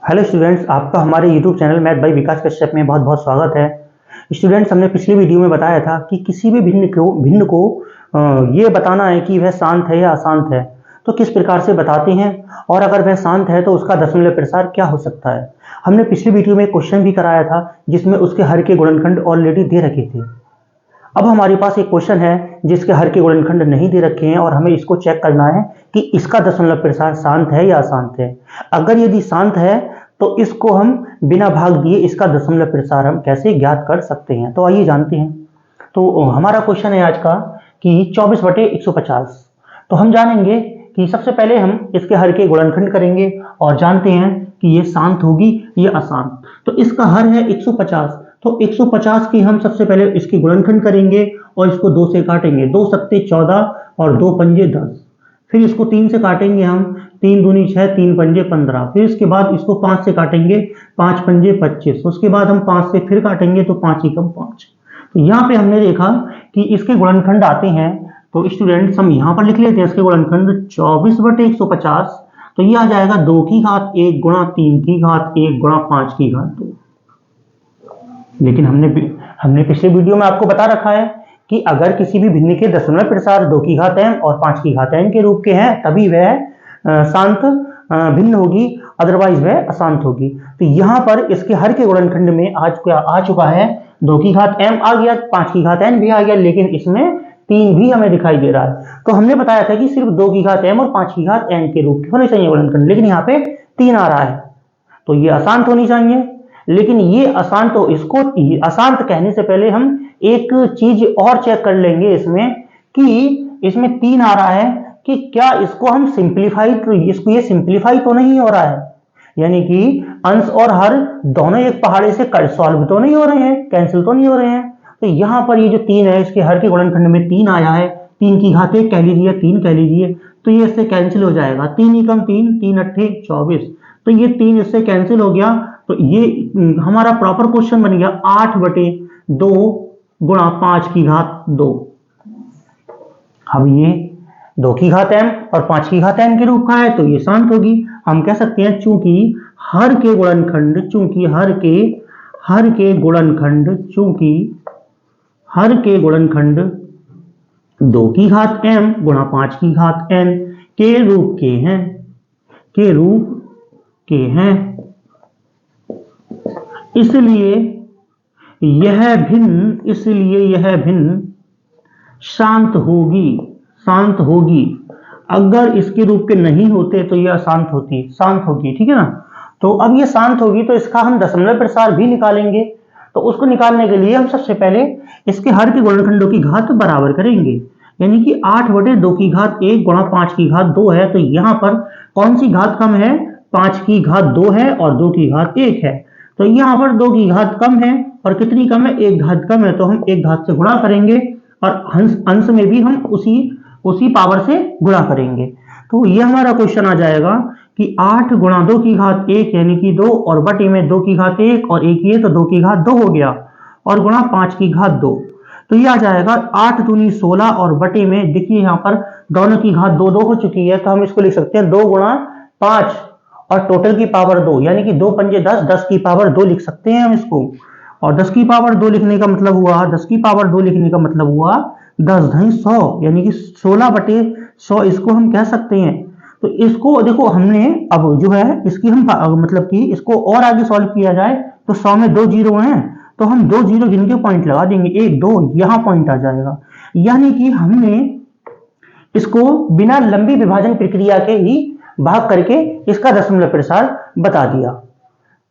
Hello students, आपका हमारे YouTube channel math bye विकास कश्यप में बहुत बहुत स्वागत है। स्टूडेंट्स, हमने पिछली वीडियो में बताया था कि किसी भी भिन्न को ये बताना है कि वह शांत है या अशांत है, तो किस प्रकार से बताते हैं, और अगर वह शांत है तो उसका दशमलव प्रसार क्या हो सकता है। हमने पिछली वीडियो में एक क्वेश्चन भी कराया था जिसमें उसके हर के गुणनखंड ऑलरेडी दे रखे थे। अब हमारे पास एक क्वेश्चन है जिसके हर के गुणनखंड नहीं दे रखे हैं और हमें इसको चेक करना है कि इसका दशमलव प्रसार शांत है या अशांत है। अगर यदि शांत है तो इसको हम बिना भाग दिए इसका दशमलव प्रसार हम कैसे ज्ञात कर सकते हैं, तो आइए जानते हैं। तो हमारा क्वेश्चन है आज का कि 24/150। तो हम जानेंगे कि सबसे पहले हम इसके हर के गुणनखंड करेंगे और जानते हैं कि ये शांत होगी या अशांत। तो इसका हर है 150, तो 150 की हम सबसे पहले इसकी गुणनखंड करेंगे और इसको 2 से काटेंगे। 2 सत्ते 14 और 2 पंजे 10। फिर इसको 3 से काटेंगे हम, 3 दूनी 6, 3 पंजे 15। फिर इसके बाद इसको 5 से काटेंगे, 5 पंजे 25। उसके बाद हम 5 से फिर काटेंगे तो 5 एकम 5। तो यहाँ पे हमने देखा कि इसके गुणनखंड आते हैं। तो स्टूडेंट्स, हम यहाँ पर लिख लेते हैं इसके गुणनखंड 24/150। तो ये आ जाएगा 2 की घात 1 गुणा 3 की घात 1 गुणा 5 की घात 2। लेकिन हमने पिछले वीडियो में आपको बता रखा है कि अगर किसी भी भिन्न के दशमलव प्रसार 2 की घात m और 5 की घात n के रूप के हैं तभी वह शांत भिन्न होगी, अदरवाइज वह अशांत होगी। तो यहाँ पर इसके हर के गुणनखंड में आज क्या आ चुका है, 2 की घात m आ गया, 5 की घात n भी आ गया, लेकिन इसमें 3 भी हमें दिखाई दे रहा है। तो हमने बताया था कि सिर्फ 2 की घात m और 5 की घात n के रूप के होने चाहिए गुणनखंड, लेकिन यहाँ पे 3 आ रहा है, तो ये अशांत होनी चाहिए। लेकिन ये अशांत, तो इसको अशांत कहने से पहले हम एक चीज और चेक कर लेंगे इसमें कि इसमें 3 आ रहा है कि क्या इसको हम सिंप्लीफाई, तो इसको ये सिंप्लीफाई तो नहीं हो रहा है, यानी कि अंश और हर दोनों एक पहाड़े से सॉल्व तो नहीं हो रहे हैं, कैंसिल तो नहीं हो रहे हैं। तो यहाँ पर ये जो 3 है इसके हर के गुणनखंड में 3 आया है, 3 की घात 1 कह लीजिए, 3 कह लीजिए, तो ये इससे कैंसिल हो जाएगा। 3 एकम 3, 3 अट्ठे 24, तो ये 3 इससे कैंसिल हो गया। तो ये हमारा प्रॉपर क्वेश्चन बन गया 8/2 गुणा 5 की घात 2। अब ये 2 की घात m और 5 की घात n के रूप का है, तो ये शांत होगी। हम कह सकते हैं चूंकि हर के गुणनखंड 2 की घात m गुणा 5 की घात n के रूप के हैं, इसलिए यह भिन्न शांत होगी। अगर इसके रूप के नहीं होते तो यह शांत होगी, ठीक है ना। तो अब ये शांत होगी तो इसका हम दशमलव प्रसार भी निकालेंगे। तो उसको निकालने के लिए हम सबसे पहले इसके हर के गुणनखंडों की घात बराबर करेंगे, यानी कि 8/2 की घात 1 गुणा 5 की घात 2 है। तो यहाँ पर कौन सी घात कम है, 5 की घात 2 है और 2 की घात 1 है। तो यहाँ पर 2 की घात कम है और कितनी कम है, 1 घात कम है, तो हम 1 घात से गुणा करेंगे और अंश में भी हम उसी पावर से गुणा करेंगे। तो ये हमारा क्वेश्चन आ जाएगा कि 8 गुणा 2 की घात 1 यानी कि 2 और बटे में 2 की घात 1 और 1 ये, तो 2 की घात 2 हो गया, और गुणा 5 की घात 2। तो ये आ जाएगा 8 दूनी 16 और बटे में, देखिए यहाँ पर दोनों की घात 2 हो चुकी है, तो हम इसको लिख सकते हैं 2 गुणा 5 और टोटल की पावर 2, यानी कि 2 पंजे 10, 10 की पावर 2 लिख सकते हैं हम इसको। और 10 की पावर 2 लिखने का मतलब हुआ 10 धन 100, यानी कि 16/100 इसको हम कह सकते हैं। तो इसको देखो, हमने अब जो है इसकी हम मतलब कि इसको और आगे सॉल्व किया जाए तो 100 में 2 जीरो हैं, तो हम 2 जीरो जिनके पॉइंट लगा देंगे, 1 2 यहाँ पॉइंट आ जाएगा, यानी कि हमने इसको बिना लंबी विभाजन प्रक्रिया के ही भाग करके इसका दशमलव प्रसार बता दिया।